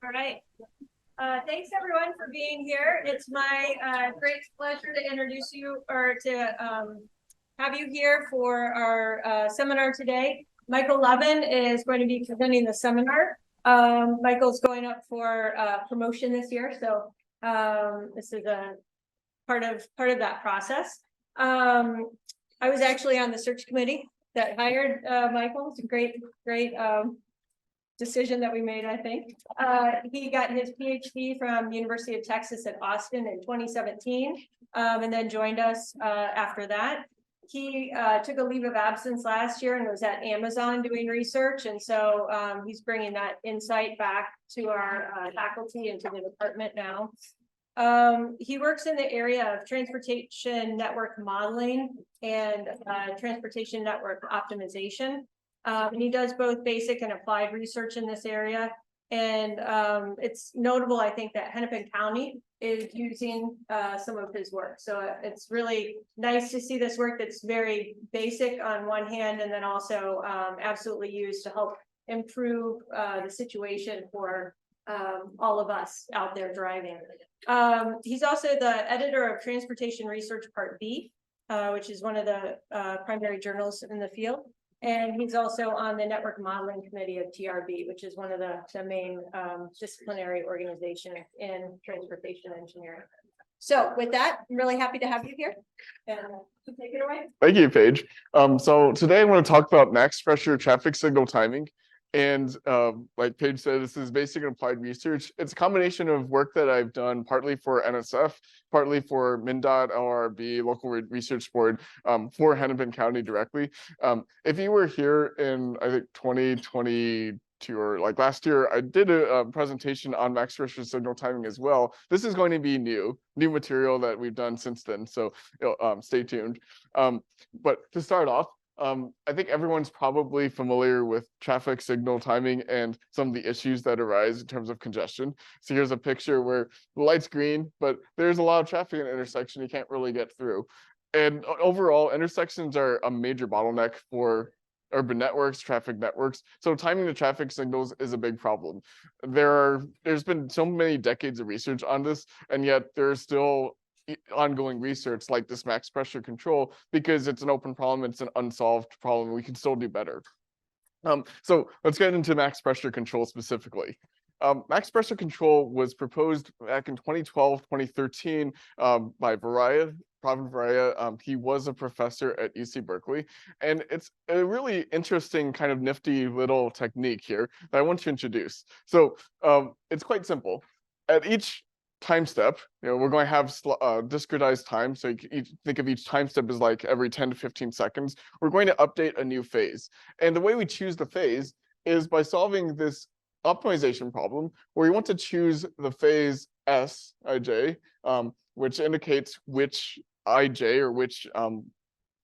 All right. Thanks everyone for being here. It's my great pleasure to introduce you or to have you here for our seminar today. Michael Levin is going to be presenting the seminar. Michael's going up for promotion this year, so this is a part of that process. I was actually on the search committee that hired Michael. It's a great decision that we made, I think. He got his PhD from the University of Texas at Austin in 2017, and then joined us after that. He took a leave of absence last year and was at Amazon doing research, and so he's bringing that insight back to our faculty and to the department now. He works in the area of transportation network modeling and transportation network optimization. And he does both basic and applied research in this area. And it's notable, I think, that Hennepin County is using some of his work. So it's really nice to see this work that's very basic on one hand, and then also absolutely used to help improve the situation for all of us out there driving. He's also the editor of Transportation Research Part B, which is one of the primary journals in the field. And he's also on the Network Modeling Committee of TRB, which is one of the main disciplinary organizations in transportation engineering. So with that, I'm really happy to have you here. And take it away. Thank you, Paige. So today I want to talk about max pressure traffic signal timing. And like Paige said, this is basic and applied research. It's a combination of work that I've done partly for NSF, partly for MnDOT, LRB, Local Research Board, for Hennepin County directly. If you were here in, I think, 2022 or like last year, I did a presentation on max pressure signal timing as well. This is going to be new material that we've done since then, so stay tuned. But to start off, I think everyone's probably familiar with traffic signal timing and some of the issues that arise in terms of congestion. So here's a picture where the light's green, but there's a lot of traffic in an intersection you can't really get through. And overall, intersections are a major bottleneck for urban networks, traffic networks. So timing the traffic signals is a big problem. There's been so many decades of research on this, and yet there's still ongoing research like this max pressure control, because it's an open problem, it's an unsolved problem, we can still do better. So let's get into max pressure control specifically. Max pressure control was proposed back in 2012, 2013 by Pravin Varaya. He was a professor at UC Berkeley, and it's a really interesting kind of nifty little technique here that I want to introduce. So it's quite simple. At each time step, we're going to have discretized time. So you think of each time step as like every 10 to 15 seconds. We're going to update a new phase. And the way we choose the phase is by solving this optimization problem, where we want to choose the phase S, ij, which indicates which ij or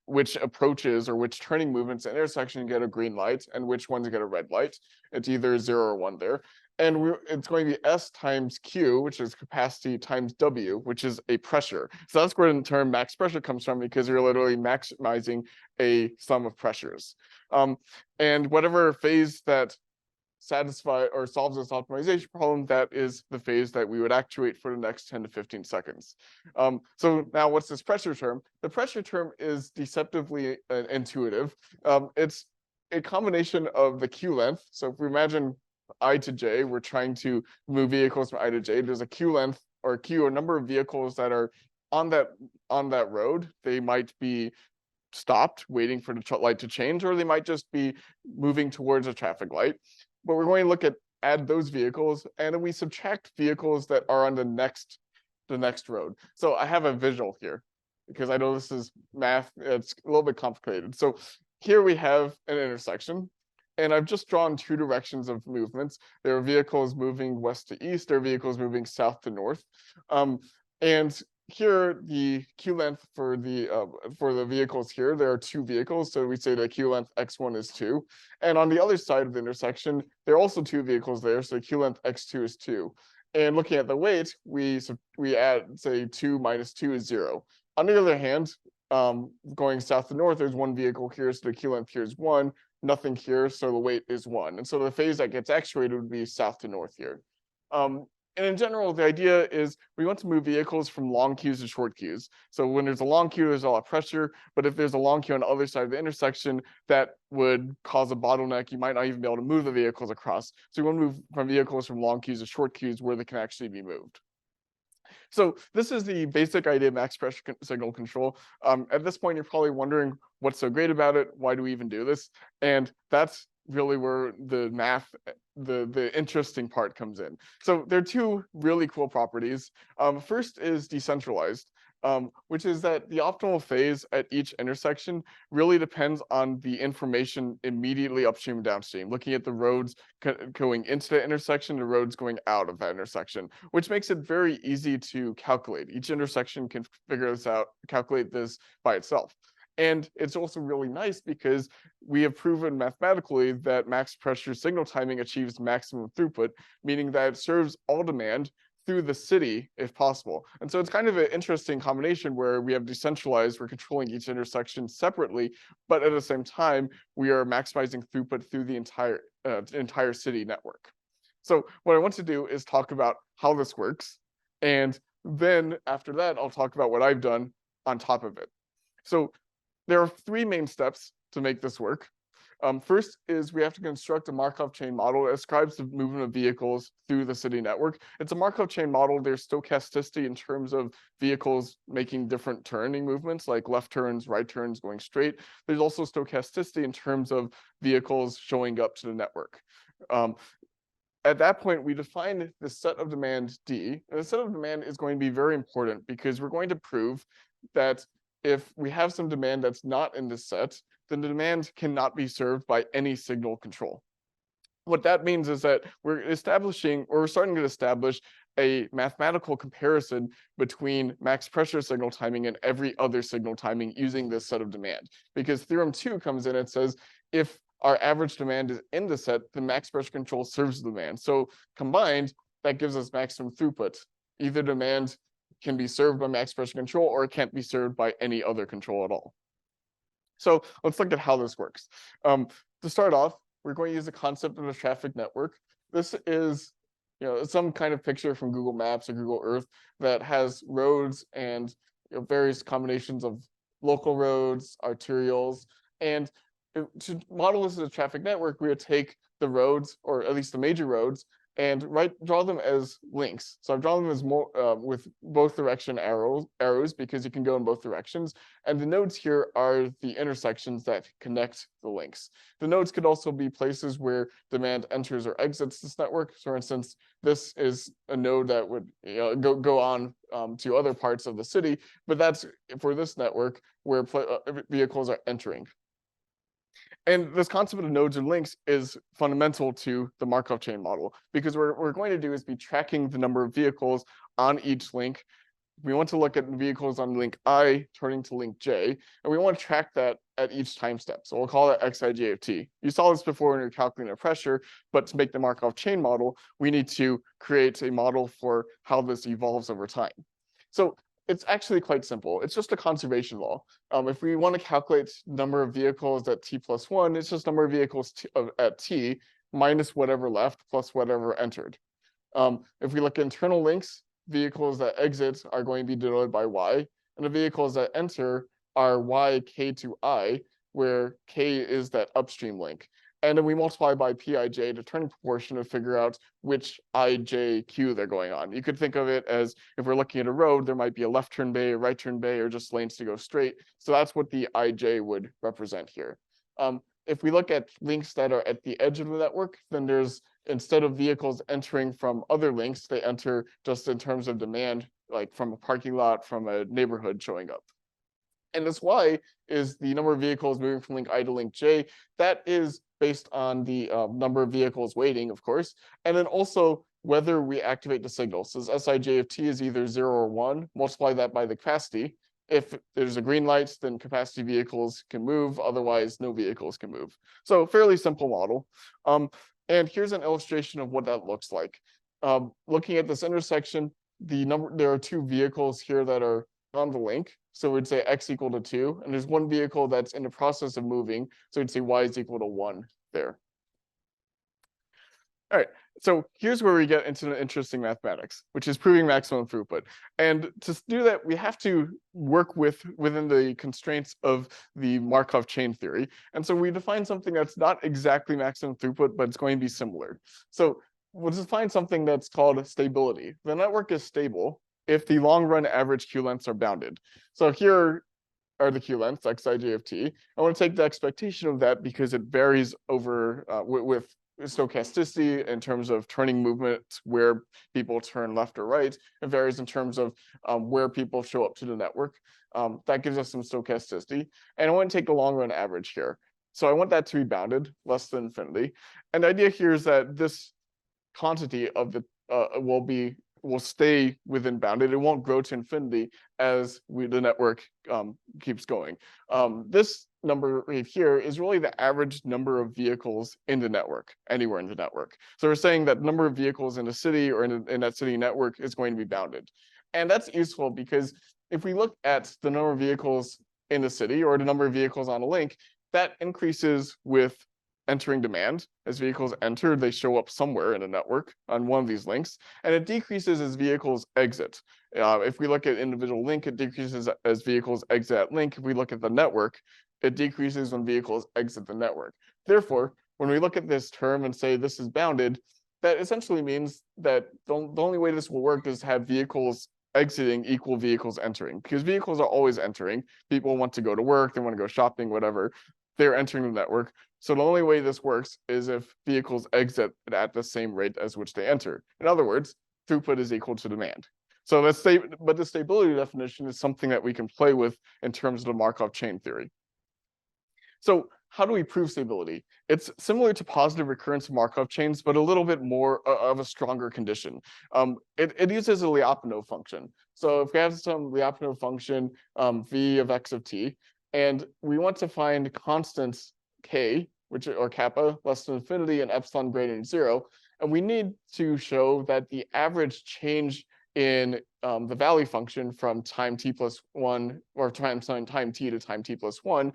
which approaches or which turning movements at intersection get a green light and which ones get a red light. It's either 0 or 1 there. And it's going to be S times Q, which is capacity, times W, which is a pressure. So that's where the term max pressure comes from, because you're literally maximizing a sum of pressures. And whatever phase that satisfies or solves this optimization problem, that is the phase that we would actuate for the next 10 to 15 seconds. So now what's this pressure term? The pressure term is deceptively intuitive. It's a combination of the Q length. So if we imagine I to J, we're trying to move vehicles from I to J. There's a Q length or a number of vehicles that are on that road. They might be stopped waiting for the light to change, or they might just be moving towards a traffic light. But we're going to add those vehicles, and then we subtract vehicles that are on the next road. So I have a visual here, because I know this is math. It's a little bit complicated. So here we have an intersection. And I've just drawn two directions of movements. There are vehicles moving west to east. There are vehicles moving south to north. And here, the Q length for the vehicles here, there are 2 vehicles. So we say the Q length x1 is 2. And on the other side of the intersection, there are also 2 vehicles there. So Q length x2 is 2. And looking at the weight, we add, say, 2 minus 2 is 0. On the other hand, going south to north, there's 1 vehicle here. So the Q length here is 1. Nothing here, so the weight is 1. And so the phase that gets actuated would be south to north here. And in general, the idea is we want to move vehicles from long queues to short queues. So when there's a long queue, there's a lot of pressure, but if there's a long queue on the other side of the intersection, that would cause a bottleneck. You might not even be able to move the vehicles across. So we want to move from vehicles from long queues to short queues where they can actually be moved. So this is the basic idea of max pressure signal control. At this point, you're probably wondering what's so great about it? Why do we even do this? And that's really where the math, the interesting part comes in. So there are two really cool properties. First is decentralized, which is that the optimal phase at each intersection really depends on the information immediately upstream and downstream, looking at the roads going into the intersection, the roads going out of that intersection, which makes it very easy to calculate. Each intersection can figure this out, calculate this by itself. And it's also really nice because we have proven mathematically that max pressure signal timing achieves maximum throughput, meaning that it serves all demand through the city if possible. And so it's kind of an interesting combination where we have decentralized, we're controlling each intersection separately, but at the same time, we are maximizing throughput through the entire city network. So what I want to do is talk about how this works. And then after that, I'll talk about what I've done on top of it. So there are three main steps to make this work. First is we have to construct a Markov chain model that describes the movement of vehicles through the city network. It's a Markov chain model. There's stochasticity in terms of vehicles making different turning movements, like left turns, right turns, going straight. There's also stochasticity in terms of vehicles showing up to the network. At that point, we define the set of demand D, and the set of demand is going to be very important because we're going to prove that if we have some demand that's not in this set, then the demand cannot be served by any signal control. What that means is that we're starting to establish a mathematical comparison between max pressure signal timing and every other signal timing using this set of demand. Because theorem 2 comes in and says, if our average demand is in the set, the max pressure control serves the demand. So combined, that gives us maximum throughput. Either demand can be served by max pressure control or it can't be served by any other control at all. So let's look at how this works. To start off, we're going to use the concept of a traffic network. This is some kind of picture from Google Maps or Google Earth that has roads and various combinations of local roads, arterials, and to model this as a traffic network, we would take the roads, or at least the major roads, and draw them as links. So I've drawn them as more with both direction arrows because you can go in both directions. And the nodes here are the intersections that connect the links. The nodes could also be places where demand enters or exits this network. So for instance, this is a node that would go on to other parts of the city, but that's for this network where vehicles are entering. And this concept of nodes and links is fundamental to the Markov chain model because what we're going to do is be tracking the number of vehicles on each link. We want to look at vehicles on link I turning to link J, and we want to track that at each time step. So we'll call it xij of t. You saw this before when you're calculating pressure, but to make the Markov chain model, we need to create a model for how this evolves over time. So it's actually quite simple. It's just a conservation law. If we want to calculate number of vehicles at t+1, it's just number of vehicles at t minus whatever left plus whatever entered. If we look at internal links, vehicles that exit are going to be denoted by y, and the vehicles that enter are y k to I, where k is that upstream link. And then we multiply by Pij to turning proportion to figure out which IJQ they're going on. You could think of it as if we're looking at a road, there might be a left turn bay, a right turn bay, or just lanes to go straight. So that's what the IJ would represent here. If we look at links that are at the edge of the network, then there's, instead of vehicles entering from other links, they enter just in terms of demand, like from a parking lot, from a neighborhood showing up. And this Y is the number of vehicles moving from link I to link J. That is based on the number of vehicles waiting, of course, and then also whether we activate the signal. So Sij of t is either 0 or 1. Multiply that by the capacity. If there's a green light, then capacity vehicles can move. Otherwise, no vehicles can move. So fairly simple model. And here's an illustration of what that looks like. Looking at this intersection, there are two vehicles here that are on the link. So we'd say x equal to 2, and there's one vehicle that's in the process of moving. So we'd say y is equal to 1 there. All right, so here's where we get into the interesting mathematics, which is proving maximum throughput. And to do that, we have to work within the constraints of the Markov chain theory. And so we define something that's not exactly maximum throughput, but it's going to be similar. So we'll define something that's called stability. The network is stable if the long run average Q lengths are bounded. So here are the Q lengths, xi, j of t. I want to take the expectation of that because it varies over with stochasticity in terms of turning movement, where people turn left or right. It varies in terms of where people show up to the network. That gives us some stochasticity. And I want to take the long run average here. So I want that to be bounded, less than infinity. And the idea here is that this quantity of the will stay within bounded. It won't grow to infinity as the network keeps going. This number right here is really the average number of vehicles in the network, anywhere in the network. So we're saying that number of vehicles in a city or in that city network is going to be bounded. And that's useful because if we look at the number of vehicles in the city or the number of vehicles on a link, that increases with entering demand. As vehicles enter, they show up somewhere in a network on one of these links, and it decreases as vehicles exit. If we look at individual link, it decreases as vehicles exit at link. If we look at the network, it decreases when vehicles exit the network. Therefore, when we look at this term and say this is bounded, that essentially means that the only way this will work is to have vehicles exiting equal vehicles entering, because vehicles are always entering. People want to go to work, they want to go shopping, whatever. They're entering the network. So the only way this works is if vehicles exit at the same rate as which they enter. In other words, throughput is equal to demand. So but the stability definition is something that we can play with in terms of the Markov chain theory. So how do we prove stability? It's similar to positive recurrence Markov chains, but a little bit more of a stronger condition. It uses a Lyapunov function. So if we have some Lyapunov function, v of x of t, and we want to find constants k, or kappa, less than infinity, and epsilon greater than 0, and we need to show that the average change in the value function from time t plus 1, or time t to time t plus 1,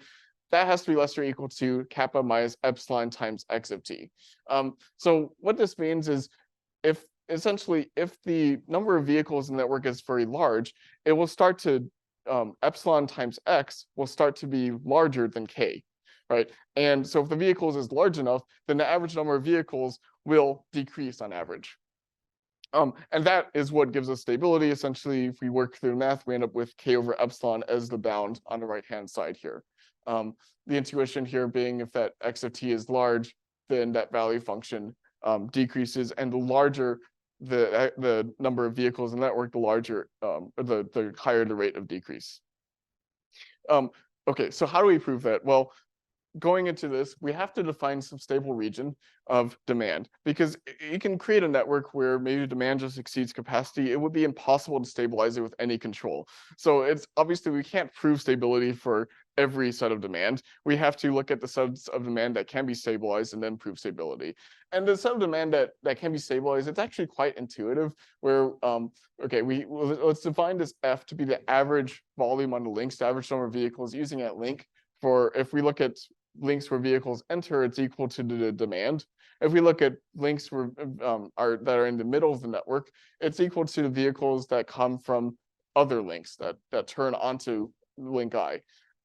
that has to be less or equal to kappa minus epsilon times x of t. So what this means is if the number of vehicles in the network is very large, it will start to epsilon times x will start to be larger than k, right? And so if the vehicles is large enough, then the average number of vehicles will decrease on average. And that is what gives us stability. Essentially, if we work through math, we end up with k over epsilon as the bound on the right-hand side here. The intuition here being if that x of t is large, then that value function decreases, and the larger the number of vehicles in the network, the larger the higher the rate of decrease. Okay, so how do we prove that? Well, going into this, we have to define some stable region of demand, because you can create a network where maybe demand just exceeds capacity. It would be impossible to stabilize it with any control. So it's obviously we can't prove stability for every set of demand. We have to look at the sets of demand that can be stabilized and then prove stability. And the set of demand that can be stabilized, it's actually quite intuitive, where okay, let's define this F to be the average volume on the links, the average number of vehicles using that link. For if we look at links where vehicles enter, it's equal to the demand. If we look at links where that are in the middle of the network, it's equal to the vehicles that come from other links that turn onto link I.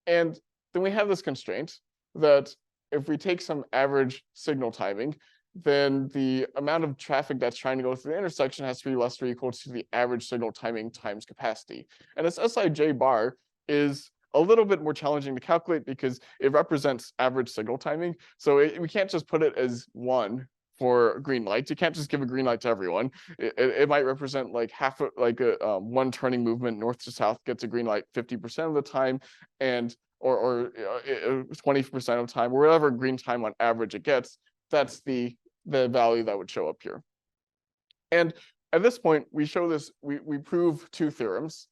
And then we have this constraint that if we take some average signal timing, then the amount of traffic that's trying to go through the intersection has to be less or equal to the average signal timing times capacity. And this SIJ bar is a little bit more challenging to calculate because it represents average signal timing. So we can't just put it as 1 for green lights. You can't just give a green light to everyone. It might represent like one turning movement north to south gets a green light 50% of the time, and or 20% of the time, or whatever green time on average it gets. That's the value that would show up here. And at this point, we show this. We prove two theorems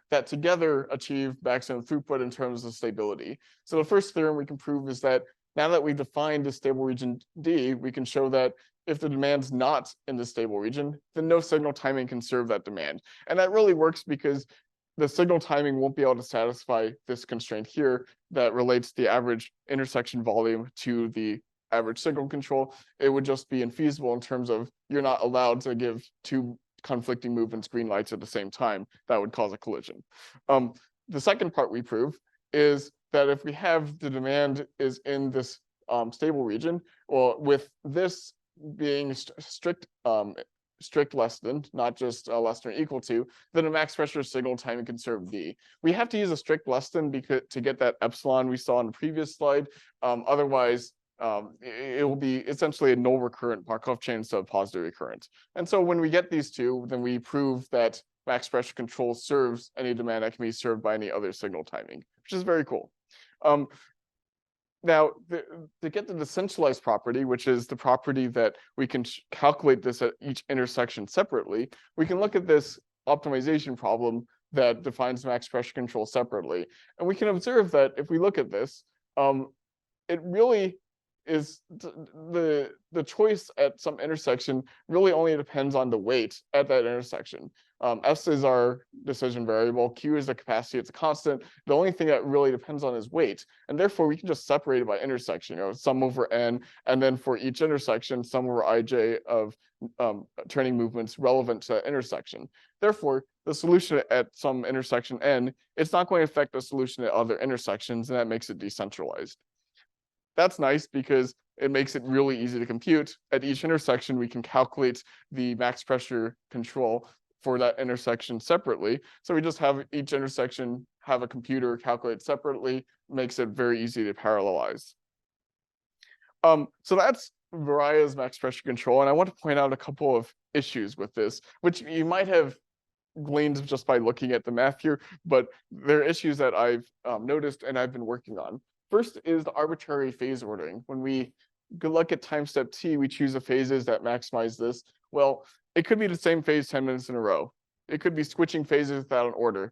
that together achieve maximum throughput in terms of stability. So the first theorem we can prove is that now that we've defined the stable region D, we can show that if the demand's not in the stable region, then no signal timing can serve that demand. And that really works because the signal timing won't be able to satisfy this constraint here that relates the average intersection volume to the average signal control, it would just be infeasible in terms of you're not allowed to give two conflicting movements green lights at the same time. That would cause a collision. The second part we prove is that if we have the demand is in this stable region, well, with this being strict less than, not just less than or equal to, then a max pressure signal timing can serve D. We have to use a strict less than because to get that epsilon we saw in the previous slide. Otherwise, it will be essentially a null recurrent Markov chain instead of positive recurrent. And so when we get these two, then we prove that max pressure control serves any demand that can be served by any other signal timing, which is very cool. Now, to get the decentralized property, which is the property that we can calculate this at each intersection separately, we can look at this optimization problem that defines max pressure control separately. And we can observe that if we look at this, it really is the choice at some intersection really only depends on the weight at that intersection. S is our decision variable, Q is the capacity, it's a constant. The only thing that really depends on is weight. And therefore we can just separate it by intersection, sum over N, and then for each intersection, sum over IJ of turning movements relevant to that intersection. Therefore, the solution at some intersection N, it's not going to affect the solution at other intersections, and that makes it decentralized. That's nice because it makes it really easy to compute. At each intersection, we can calculate the max pressure control for that intersection separately. So we just have each intersection have a computer calculate separately, makes it very easy to parallelize. So that's Varia's max pressure control. And I want to point out a couple of issues with this, which you might have gleaned just by looking at the math here, but there are issues that I've noticed and I've been working on. First is the arbitrary phase ordering. When we look at time step T, we choose the phases that maximize this. Well, it could be the same phase 10 minutes in a row. It could be switching phases without an order.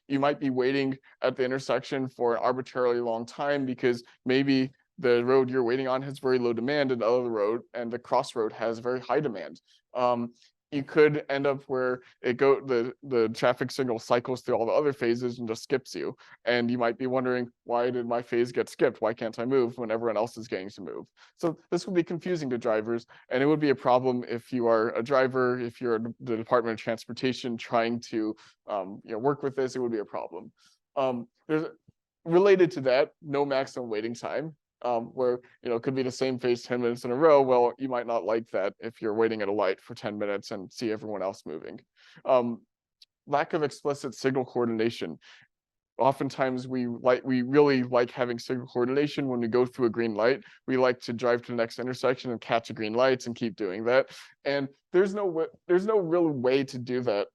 You might be waiting at the intersection for an arbitrarily long time because maybe the road you're waiting on has very low demand and the other road and the crossroad has very high demand. You could end up where the traffic signal cycles through all the other phases and just skips you. And you might be wondering, why did my phase get skipped? Why can't I move when everyone else is getting to move? So this would be confusing to drivers, and it would be a problem if you are a driver, if you're the Department of Transportation trying to work with this, it would be a problem. There's related to that, no maximum waiting time. Where it could be the same phase 10 minutes in a row. Well, you might not like that if you're waiting at a light for 10 minutes and see everyone else moving. Lack of explicit signal coordination. Oftentimes we really like having signal coordination when we go through a green light. We like to drive to the next intersection and catch a green light and keep doing that. And there's no real way to do that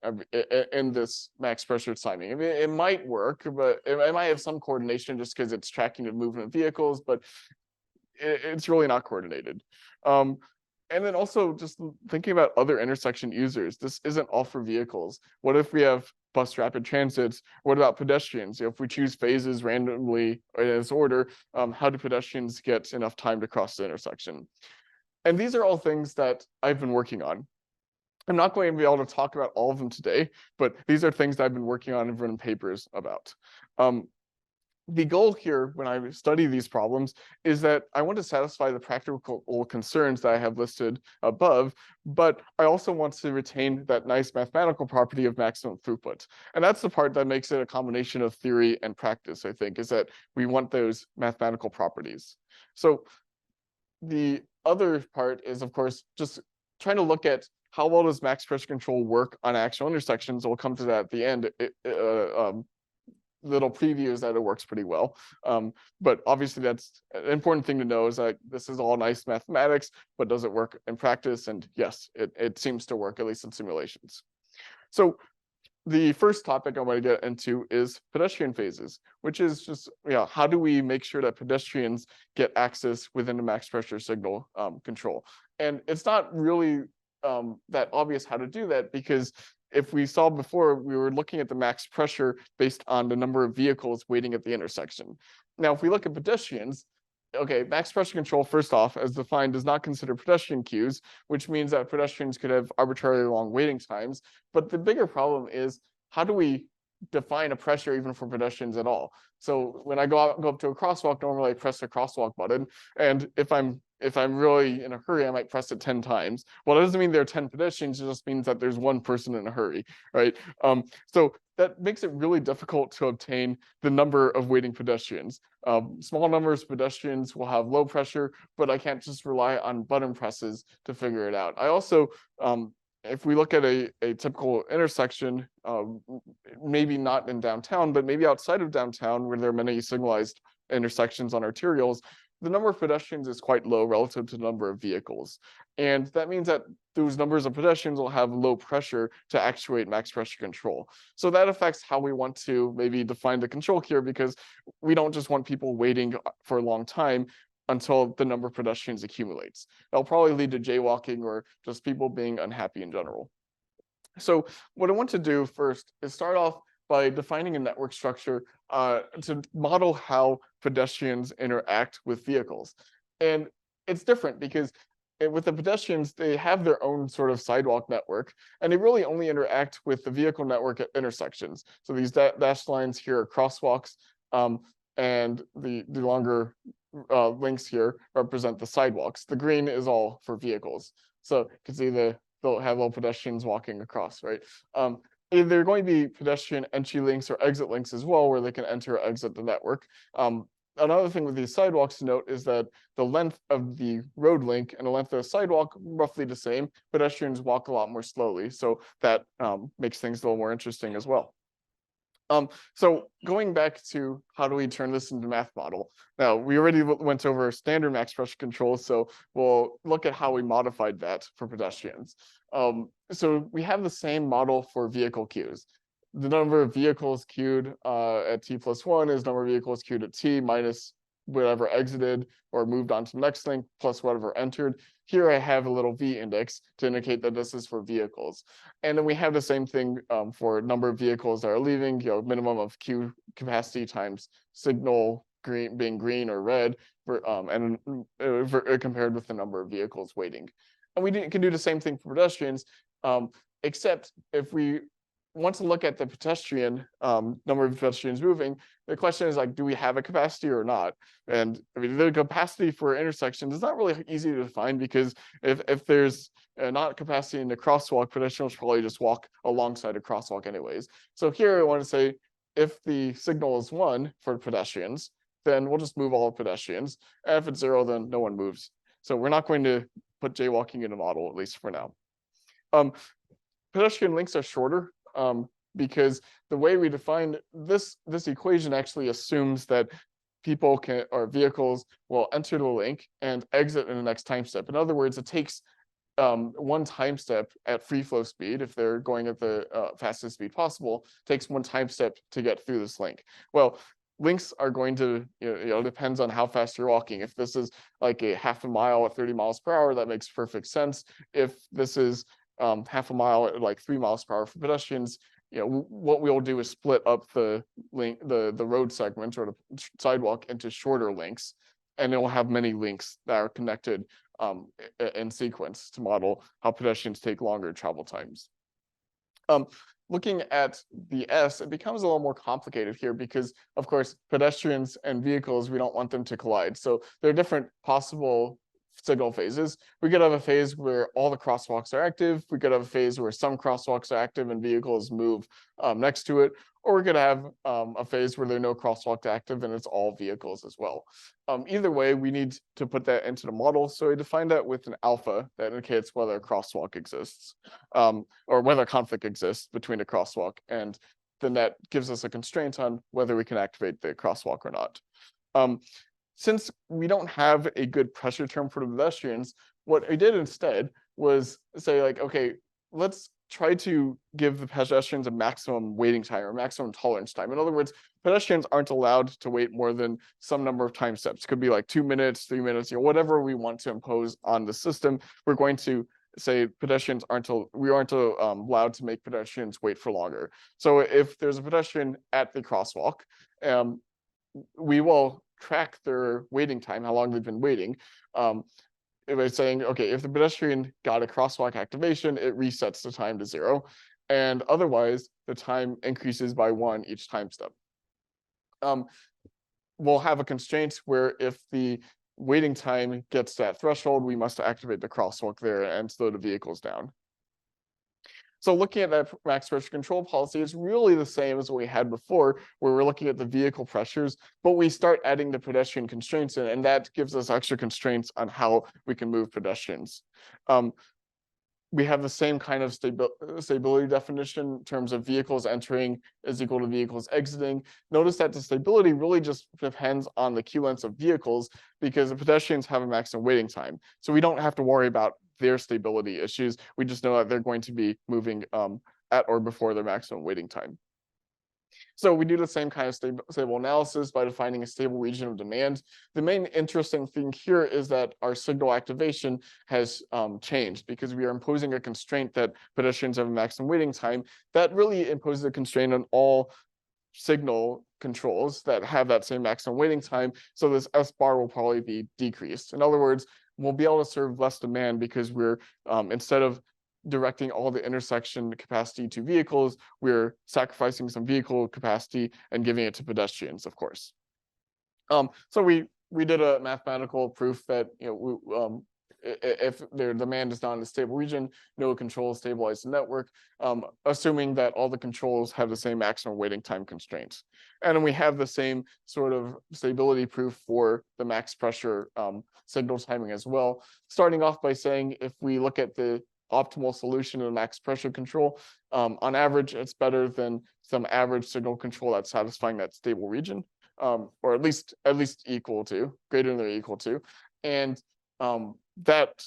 in this max pressure timing. I mean, it might work, but it might have some coordination just because it's tracking the movement of vehicles, but it's really not coordinated. And then also just thinking about other intersection users. This isn't all for vehicles. What if we have bus rapid transits? What about pedestrians? If we choose phases randomly in this order, how do pedestrians get enough time to cross the intersection? And these are all things that I've been working on. I'm not going to be able to talk about all of them today, but these are things that I've been working on and written papers about. The goal here when I study these problems is that I want to satisfy the practical concerns that I have listed above, but I also want to retain that nice mathematical property of maximum throughput. And that's the part that makes it a combination of theory and practice, I think, is that we want those mathematical properties. So the other part is, of course, just trying to look at how well does max pressure control work on actual intersections. We'll come to that at the end. Little preview is that it works pretty well. But obviously that's an important thing to know is that this is all nice mathematics, but does it work in practice? And yes, it seems to work, at least in simulations. So the first topic I want to get into is pedestrian phases, which is just, how do we make sure that pedestrians get access within the max pressure signal control? And it's not really that obvious how to do that, because if we saw before, we were looking at the max pressure based on the number of vehicles waiting at the intersection. Now, if we look at pedestrians, okay, max pressure control, first off, as defined, does not consider pedestrian queues, which means that pedestrians could have arbitrarily long waiting times. But the bigger problem is, how do we define a pressure even for pedestrians at all. So when I go up to a crosswalk, normally I press the crosswalk button, and if I'm really in a hurry, I might press it 10 times. Well, it doesn't mean there are 10 pedestrians, it just means that there's one person in a hurry, right? So that makes it really difficult to obtain the number of waiting pedestrians. Small numbers of pedestrians will have low pressure, but I can't just rely on button presses to figure it out. I also, if we look at a typical intersection, maybe not in downtown, but maybe outside of downtown where there are many signalized intersections on arterials, the number of pedestrians is quite low relative to the number of vehicles. And that means that those numbers of pedestrians will have low pressure to actuate max pressure control. So that affects how we want to maybe define the control here, because we don't just want people waiting for a long time until the number of pedestrians accumulates. That'll probably lead to jaywalking or just people being unhappy in general. So what I want to do first is start off by defining a network structure to model how pedestrians interact with vehicles. And it's different because with the pedestrians, they have their own sort of sidewalk network, and they really only interact with the vehicle network at intersections. So these dashed lines here are crosswalks, and the longer links here represent the sidewalks. The green is all for vehicles. So you can see they'll have little pedestrians walking across, right? There are going to be pedestrian entry links or exit links as well, where they can enter or exit the network. Another thing with these sidewalks to note is that the length of the road link and the length of the sidewalk roughly the same. Pedestrians walk a lot more slowly, so that makes things a little more interesting as well. So going back to how do we turn this into a math model? Now, we already went over standard max pressure control, so we'll look at how we modified that for pedestrians. So we have the same model for vehicle queues. The number of vehicles queued at t+1 is number of vehicles queued at t minus whatever exited or moved on to the next link plus whatever entered. Here I have a little v index to indicate that this is for vehicles. And then we have the same thing for number of vehicles that are leaving, minimum of queue capacity times signal being green or red, compared with the number of vehicles waiting. And we can do the same thing for pedestrians, except if we want to look at the pedestrian number of pedestrians moving, the question is like, do we have a capacity or not? And I mean, the capacity for intersections is not really easy to define, because if there's not capacity in the crosswalk, pedestrians probably just walk alongside a crosswalk anyways. So here I want to say, if the signal is 1 for pedestrians, then we'll just move all pedestrians. And if it's 0, then no one moves. So we're not going to put jaywalking in a model, at least for now. Pedestrian links are shorter, because the way we define this equation actually assumes that people or vehicles will enter the link and exit in the next time step. In other words, it takes one time step at free flow speed, if they're going at the fastest speed possible, takes one time step to get through this link. Well, links are going to, depends on how fast you're walking. If this is like a half a mile at 30 miles per hour, that makes perfect sense. If this is half a mile at like 3 miles per hour for pedestrians, what we'll do is split up the road segment or the sidewalk into shorter links, and it will have many links that are connected in sequence to model how pedestrians take longer travel times. Looking at the S, it becomes a little more complicated here because, of course, pedestrians and vehicles, we don't want them to collide. So there are different possible signal phases. We could have a phase where all the crosswalks are active. We could have a phase where some crosswalks are active and vehicles move next to it. Or we could have a phase where there are no crosswalks active and it's all vehicles as well. Either way, we need to put that into the model. So we define that with an alpha that indicates whether a crosswalk exists, or whether conflict exists between a crosswalk. And then that gives us a constraint on whether we can activate the crosswalk or not. Since we don't have a good pressure term for the pedestrians, what I did instead was say, like, okay, let's try to give the pedestrians a maximum waiting time or maximum tolerance time. In other words, pedestrians aren't allowed to wait more than some number of time steps. It could be like 2 minutes, 3 minutes, whatever we want to impose on the system. We're going to say pedestrians aren't allowed to make pedestrians wait for longer. So if there's a pedestrian at the crosswalk, we will track their waiting time, how long they've been waiting. By saying, okay, if the pedestrian got a crosswalk activation, it resets the time to 0. and otherwise the time increases by 1 each time step. We'll have a constraint where if the waiting time gets to that threshold, we must activate the crosswalk there and slow the vehicles down. So looking at that max pressure control policy, it's really the same as what we had before, where we're looking at the vehicle pressures, but we start adding the pedestrian constraints in, and that gives us extra constraints on how we can move pedestrians. We have the same kind of stability definition in terms of vehicles entering is equal to vehicles exiting. Notice that the stability really just depends on the queue lengths of vehicles because the pedestrians have a maximum waiting time. So we don't have to worry about their stability issues. We just know that they're going to be moving at or before their maximum waiting time. So we do the same kind of stable analysis by defining a stable region of demand. The main interesting thing here is that our signal activation has changed because we are imposing a constraint that pedestrians have a maximum waiting time. That really imposes a constraint on all signal controls that have that same maximum waiting time. So this S bar will probably be decreased. In other words, we'll be able to serve less demand because we're instead of directing all the intersection capacity to vehicles, we're sacrificing some vehicle capacity and giving it to pedestrians, of course. So we did a mathematical proof that if their demand is not in a stable region, no control stabilize the network, assuming that all the controls have the same maximum waiting time constraints. And then we have the same sort of stability proof for the max pressure signal timing as well. Starting off by saying if we look at the optimal solution of max pressure control, on average, it's better than some average signal control that's satisfying that stable region, or at least equal to, greater than or equal to. And that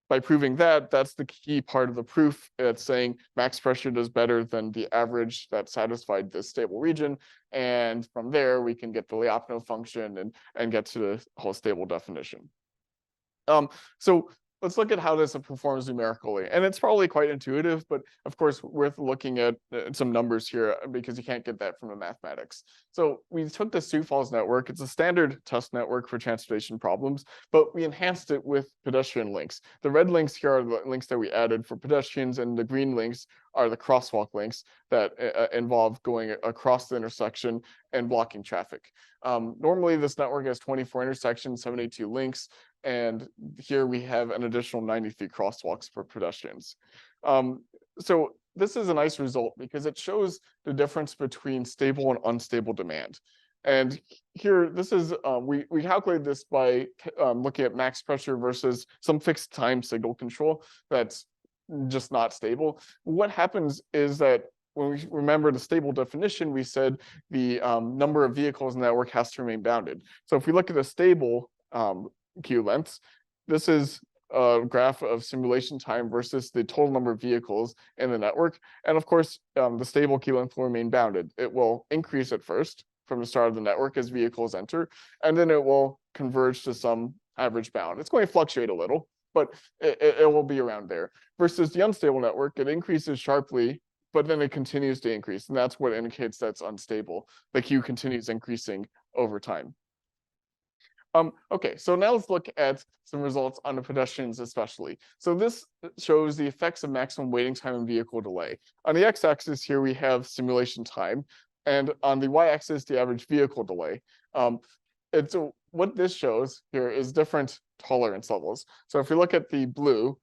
by proving that, that's the key part of the proof. It's saying max pressure does better than the average that satisfied this stable region. And from there, we can get the Lyapunov function and get to the whole stable definition. So let's look at how this performs numerically. And it's probably quite intuitive, but of course, worth looking at some numbers here because you can't get that from the mathematics. So we took the Sioux Falls network. It's a standard test network for transportation problems, but we enhanced it with pedestrian links. The red links here are the links that we added for pedestrians, and the green links are the crosswalk links that involve going across the intersection and blocking traffic. Normally, this network has 24 intersections, 72 links, and here we have an additional 93 crosswalks for pedestrians. So this is a nice result because it shows the difference between stable and unstable demand. And here, this is, we calculated this by looking at max pressure versus some fixed time signal control that's just not stable. What happens is that when we remember the stable definition, we said the number of vehicles in the network has to remain bounded. So if we look at the stable queue lengths, this is a graph of simulation time versus the total number of vehicles in the network. And of course, the stable queue length will remain bounded. It will increase at first from the start of the network as vehicles enter, and then it will converge to some average bound. It's going to fluctuate a little, but it will be around there. Versus the unstable network, it increases sharply, but then it continues to increase. And that's what indicates that's unstable. The queue continues increasing over time. Okay, so now let's look at some results on the pedestrians especially. So this shows the effects of maximum waiting time and vehicle delay. On the x-axis here, we have simulation time, and on the y-axis, the average vehicle delay. What this shows here is different tolerance levels. So if we look at the blue,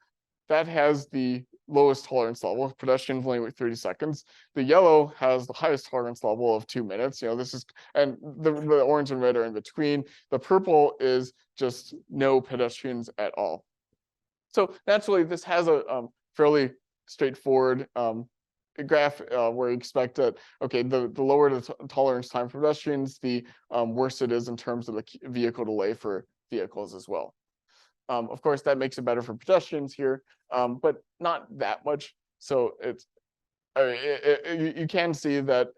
that has the lowest tolerance level. Pedestrians only wait 30 seconds. The yellow has the highest tolerance level of 2 minutes. This is, and the orange and red are in between. The purple is just no pedestrians at all. So naturally, this has a fairly straightforward graph where you expect that, okay, the lower the tolerance time for pedestrians, the worse it is in terms of the vehicle delay for vehicles as well. Of course, that makes it better for pedestrians here, but not that much. So you can see that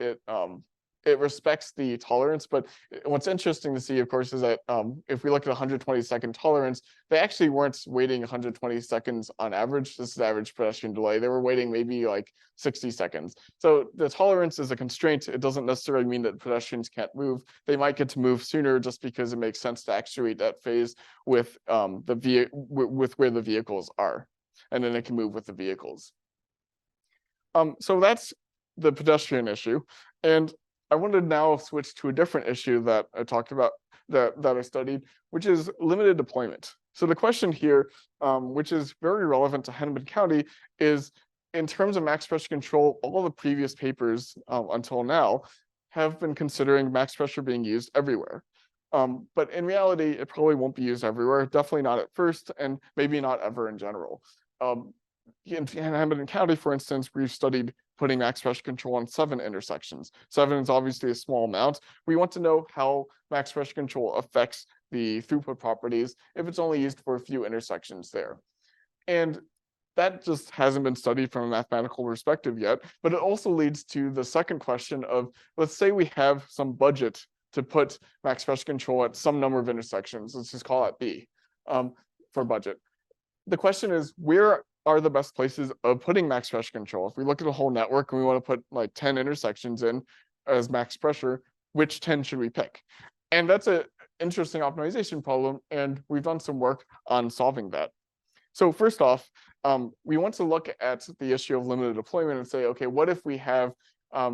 it respects the tolerance. But what's interesting to see, of course, is that if we look at 120-second tolerance, they actually weren't waiting 120 seconds on average. This is average pedestrian delay. They were waiting maybe like 60 seconds. So the tolerance is a constraint. It doesn't necessarily mean that pedestrians can't move. They might get to move sooner just because it makes sense to actuate that phase with with where the vehicles are, and then it can move with the vehicles. So that's the pedestrian issue. And I want to now switch to a different issue that I talked about, that I studied, which is limited deployment. So the question here, which is very relevant to Hennepin County, is in terms of max pressure control, all the previous papers until now have been considering max pressure being used everywhere. But in reality, it probably won't be used everywhere, definitely not at first, and maybe not ever in general. In Hennepin County, for instance, we've studied putting max pressure control on 7 intersections. 7 is obviously a small amount. We want to know how max pressure control affects the throughput properties if it's only used for a few intersections there. And that just hasn't been studied from a mathematical perspective yet, but it also leads to the second question of, let's say we have some budget to put max pressure control at some number of intersections. Let's just call it B for budget. The question is, where are the best places of putting max pressure control? If we look at a whole network and we want to put like 10 intersections in as max pressure, which 10 should we pick? And that's an interesting optimization problem, and we've done some work on solving that. So first off, we want to look at the issue of limited deployment and say, okay, what if we have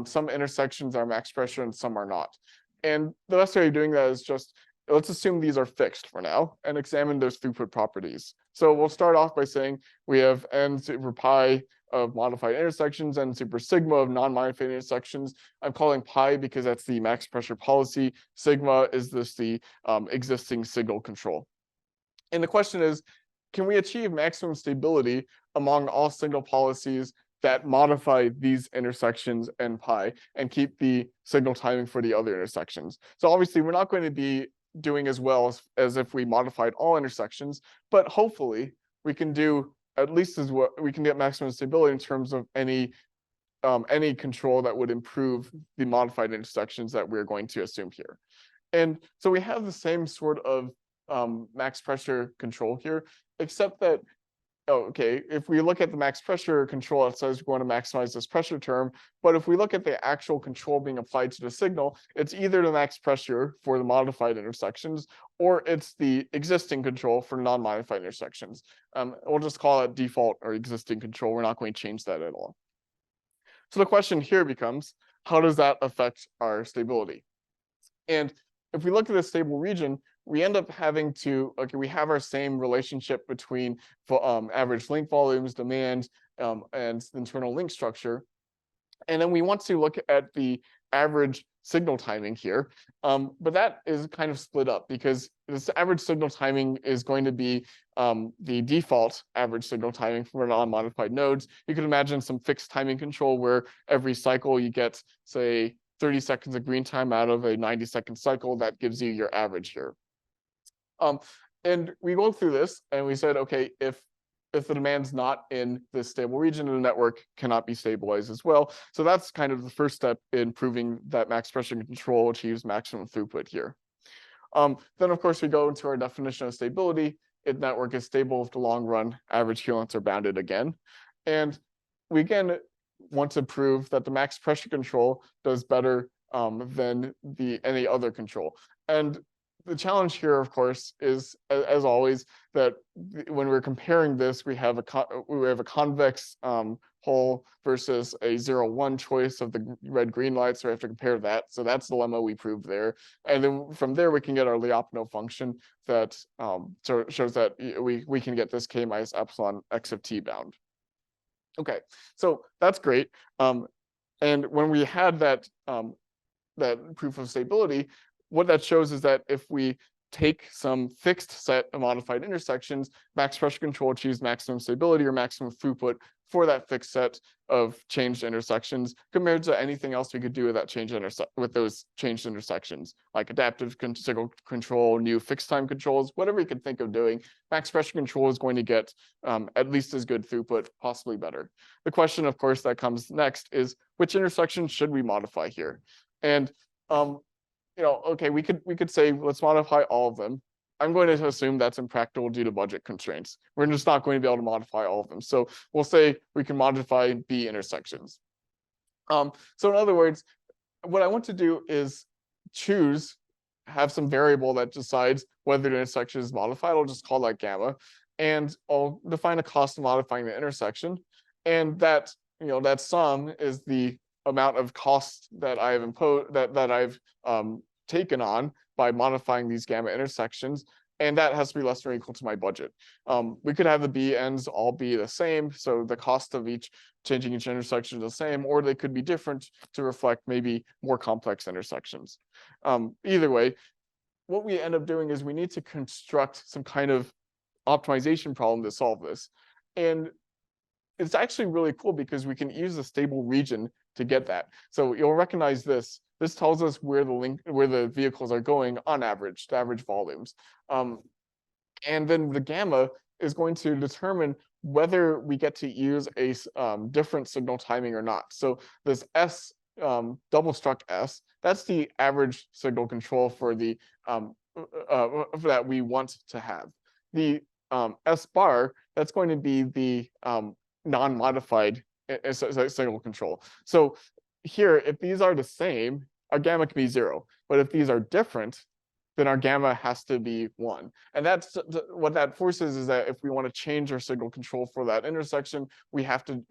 some intersections are max pressure and some are not? And the best way of doing that is just, let's assume these are fixed for now and examine those throughput properties. So we'll start off by saying we have n super pi of modified intersections and super sigma of non-modified intersections. I'm calling pi because that's the max pressure policy. Sigma is the existing signal control. And the question is, can we achieve maximum stability among all signal policies that modify these intersections and pi and keep the signal timing for the other intersections? So obviously we're not going to be doing as well as if we modified all intersections, but hopefully we can do at least as well. We can get maximum stability in terms of any control that would improve the modified intersections that we're going to assume here. And so we have the same sort of max pressure control here, except that, okay, if we look at the max pressure control, it says we want to maximize this pressure term. But if we look at the actual control being applied to the signal, it's either the max pressure for the modified intersections, or it's the existing control for non-modified intersections. We'll just call it default or existing control. We're not going to change that at all. So the question here becomes, how does that affect our stability? And if we look at a stable region, we end up having to, okay, we have our same relationship between average link volumes, demand, and internal link structure. And then we want to look at the average signal timing here. But that is kind of split up because this average signal timing is going to be the default average signal timing for non-modified nodes. You can imagine some fixed timing control where every cycle you get, say, 30 seconds of green time out of a 90-second cycle. That gives you your average here. And we go through this and we said, okay, if the demand's not in this stable region, the network cannot be stabilized as well. So that's kind of the first step in proving that max pressure control achieves maximum throughput here. Then of course we go into our definition of stability. If network is stable if the long run average Q lengths are bounded again. And we again want to prove that the max pressure control does better than any other control. And the challenge here, of course, is as always that when we're comparing this, we have a convex hole versus a 0-1 choice of the red-green light, so we have to compare that. So that's the lemma we proved there, and then from there we can get our Lyapunov function that shows that we can get this k minus epsilon x of t bound. Okay, so that's great. And when we had that proof of stability, what that shows is that if we take some fixed set of modified intersections, max pressure control achieves maximum stability or maximum throughput for that fixed set of changed intersections compared to anything else we could do with that with those changed intersections, like adaptive signal control, new fixed time controls, whatever you can think of doing. Max pressure control is going to get at least as good throughput, possibly better. The question, of course, that comes next is which intersections should we modify here? And okay, we could say let's modify all of them. I'm going to assume that's impractical due to budget constraints. We're just not going to be able to modify all of them. So we'll say we can modify B intersections. So in other words, what I want to do is have some variable that decides whether the intersection is modified. I'll just call that gamma. And I'll define a cost of modifying the intersection. And that that sum is the amount of cost that I've imposed that I've taken on by modifying these gamma intersections, and that has to be less than or equal to my budget. We could have the b ends all be the same, so the cost of changing each intersection is the same, or they could be different to reflect maybe more complex intersections. Either way, what we end up doing is we need to construct some kind of optimization problem to solve this. And it's actually really cool because we can use a stable region to get that. So you'll recognize this. This tells us where the vehicles are going on average, the average volumes. And then the gamma is going to determine whether we get to use a different signal timing or not. So this S double struct S, that's the average signal control for the that we want to have. The S bar, that's going to be the non-modified signal control. So here, if these are the same, our gamma can be 0. But if these are different, then our gamma has to be 1. And that's what that forces is that if we want to change our signal control for that intersection, we have to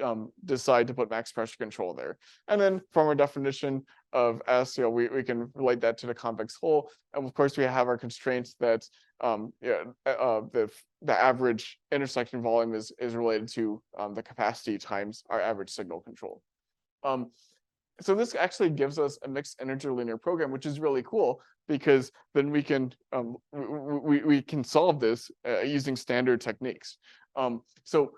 decide to put max pressure control there. And then from our definition of S, we can relate that to the convex hull. And of course, we have our constraints that the average intersection volume is related to the capacity times our average signal control. So this actually gives us a mixed integer linear program, which is really cool because then we can solve this using standard techniques. So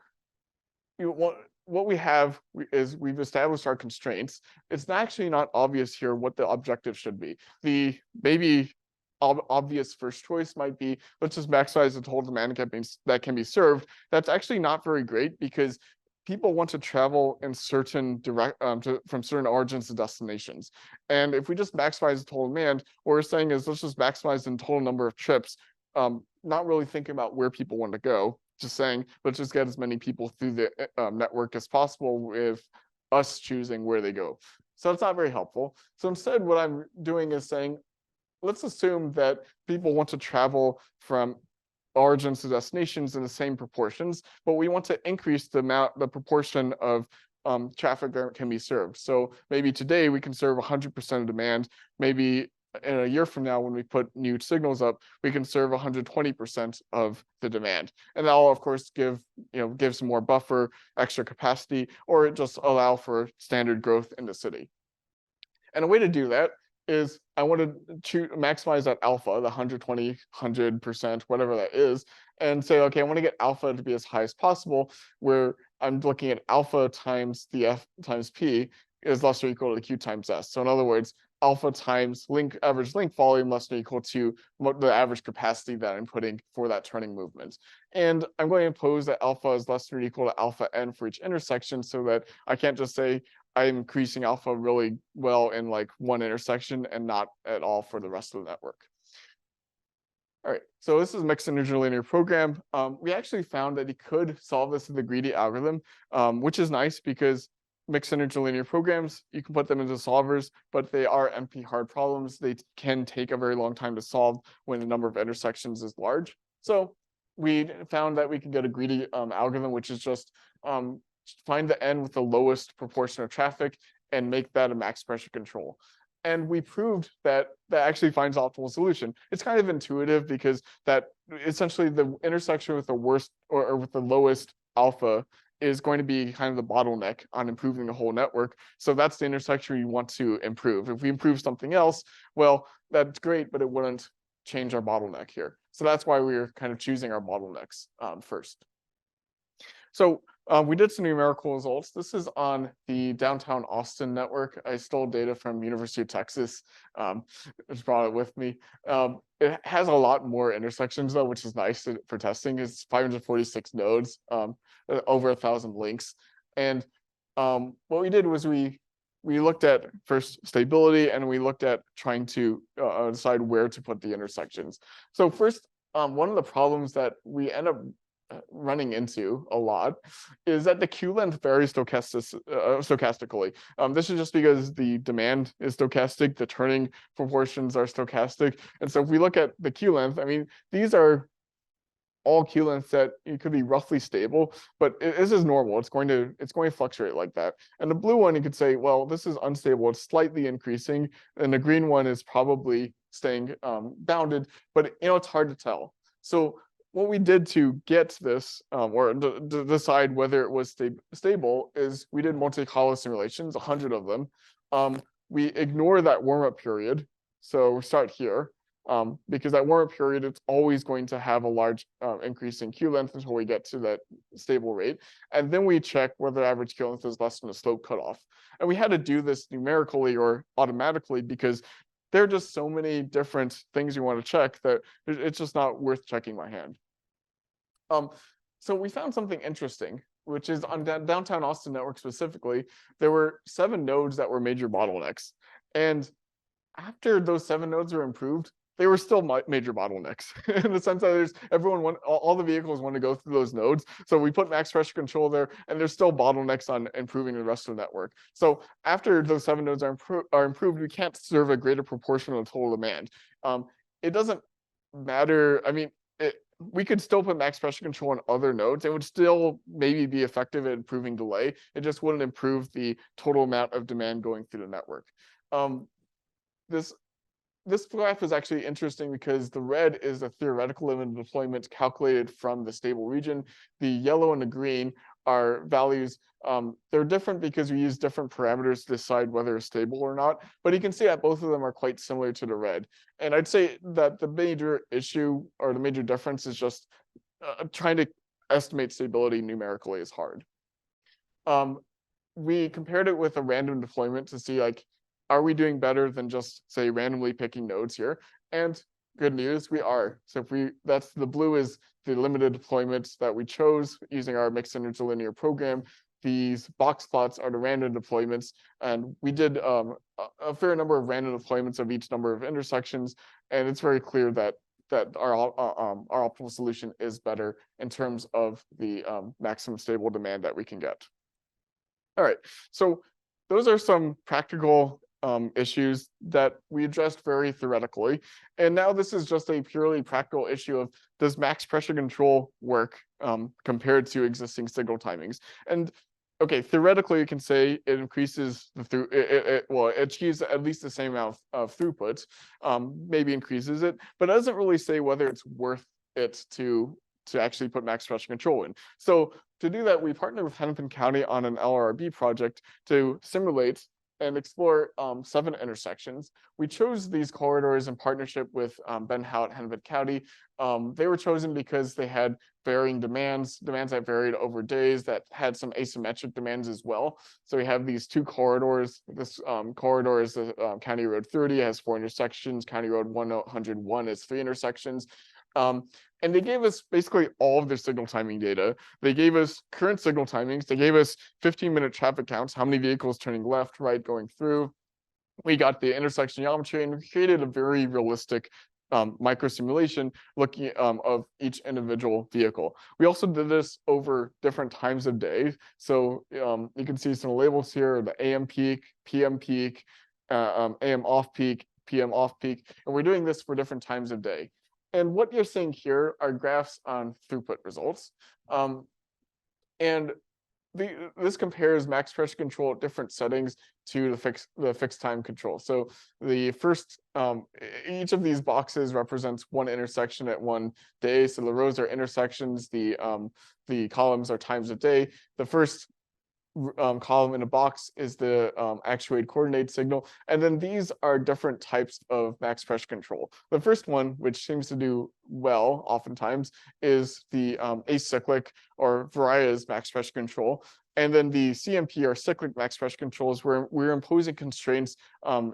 what we have is we've established our constraints. It's actually not obvious here what the objective should be. The maybe obvious first choice might be, let's just maximize the total demand that can be served. That's actually not very great because people want to travel in certain from certain origins to destinations. And if we just maximize the total demand, what we're saying is let's just maximize the total number of trips, not really thinking about where people want to go, just saying, let's just get as many people through the network as possible with us choosing where they go. So that's not very helpful. So instead, what I'm doing is saying, let's assume that people want to travel from origins to destinations in the same proportions, but we want to increase the proportion of traffic that can be served. So maybe today we can serve 100% of demand. Maybe in a year from now, when we put new signals up, we can serve 120% of the demand. And that'll of course give some more buffer, extra capacity, or just allow for standard growth in the city. And a way to do that is I want to maximize that alpha, the 120, 100%, whatever that is, and say, okay, I want to get alpha to be as high as possible, where I'm looking at alpha times the F times P is less or equal to Q times S. So in other words, alpha times average link volume less than or equal to the average capacity that I'm putting for that turning movement. And I'm going to impose that alpha is less than or equal to alpha n for each intersection so that I can't just say I'm increasing alpha really well in like one intersection and not at all for the rest of the network. All right, so this is mixed integer linear program. We actually found that you could solve this with the greedy algorithm, which is nice because mixed integer linear programs, you can put them into solvers, but they are NP hard problems. They can take a very long time to solve when the number of intersections is large. So we found that we can get a greedy algorithm, which is just find the n with the lowest proportion of traffic and make that a max pressure control. And we proved that that actually finds optimal solution. It's kind of intuitive because that essentially the intersection with the worst or with the lowest alpha is going to be kind of the bottleneck on improving the whole network. So that's the intersection you want to improve. If we improve something else, well, that's great, but it wouldn't change our bottleneck here. So that's why we're kind of choosing our bottlenecks first. So we did some numerical results. This is on the downtown Austin network. I stole data from University of Texas. Just brought it with me. It has a lot more intersections though, which is nice for testing. It's 546 nodes, over 1,000 links. And what we did was we looked at first stability and we looked at trying to decide where to put the intersections. So first, one of the problems that we end up running into a lot is that the queue length varies stochastically. This is just because the demand is stochastic, the turning proportions are stochastic. And so if we look at the queue length, I mean, these are all Q lengths that it could be roughly stable, but this is normal. It's going to fluctuate like that. And the blue one, you could say, well, this is unstable. It's slightly increasing, and the green one is probably staying bounded, but it's hard to tell. So what we did to get this, or to decide whether it was stable, is we did multi-hollow simulations, 100 of them. We ignore that warm-up period. So we start here, because that warm-up period, it's always going to have a large increase in Q length until we get to that stable rate. And then we check whether average Q length is less than the slope cutoff. And we had to do this numerically or automatically because there are just so many different things you want to check that it's just not worth checking by hand. So we found something interesting, which is on downtown Austin network specifically, there were 7 nodes that were major bottlenecks. And after those 7 nodes were improved, they were still major bottlenecks in the sense that all the vehicles want to go through those nodes. So we put max pressure control there, and there's still bottlenecks on improving the rest of the network. So after those 7 nodes are improved, we can't serve a greater proportion of the total demand. It doesn't matter. I mean, we could still put max pressure control on other nodes. It would still maybe be effective at improving delay. It just wouldn't improve the total amount of demand going through the network. This graph is actually interesting because the red is a theoretical limit of deployment calculated from the stable region. The yellow and the green are values. They're different because we use different parameters to decide whether it's stable or not. But you can see that both of them are quite similar to the red. And I'd say that the major issue or the major difference is just trying to estimate stability numerically is hard. We compared it with a random deployment to see, like, are we doing better than just, say, randomly picking nodes here? And good news, we are. So that's the blue is the limited deployments that we chose using our mixed interlinear program. These box plots are the random deployments, and we did a fair number of random deployments of each number of intersections, and it's very clear that our optimal solution is better in terms of the maximum stable demand that we can get. All right, so those are some practical issues that we addressed very theoretically. And now this is just a purely practical issue of, does max pressure control work compared to existing signal timings? And okay, theoretically, you can say it increases it achieves at least the same amount of throughput, maybe increases it, but it doesn't really say whether it's worth it to actually put max pressure control in. So to do that, we partnered with Hennepin County on an LRRB project to simulate and explore 7 intersections. We chose these corridors in partnership with Ben Howe at Hennepin County. They were chosen because they had varying demands that varied over days, that had some asymmetric demands as well. So we have these 2 corridors. This corridor is the County Road 30, it has 4 intersections. County Road 101 is 3 intersections. And they gave us basically all of their signal timing data. They gave us current signal timings. They gave us 15-minute traffic counts, how many vehicles turning left, right, going through. We got the intersection geometry, and we created a very realistic microsimulation looking of each individual vehicle. We also did this over different times of day. So you can see some labels here, the AM peak, PM peak, AM off peak, PM off peak. And we're doing this for different times of day. And what you're seeing here are graphs on throughput results. And this compares max pressure control at different settings to the fixed time control. So the first, each of these boxes represents one intersection at one day. So the rows are intersections, the columns are times a day. The first column in a box is the actuated coordinate signal. And then these are different types of max pressure control. The first one, which seems to do well oftentimes, is the acyclic or Varia's max pressure control. And then the CMP or cyclic max pressure controls, where we're imposing constraints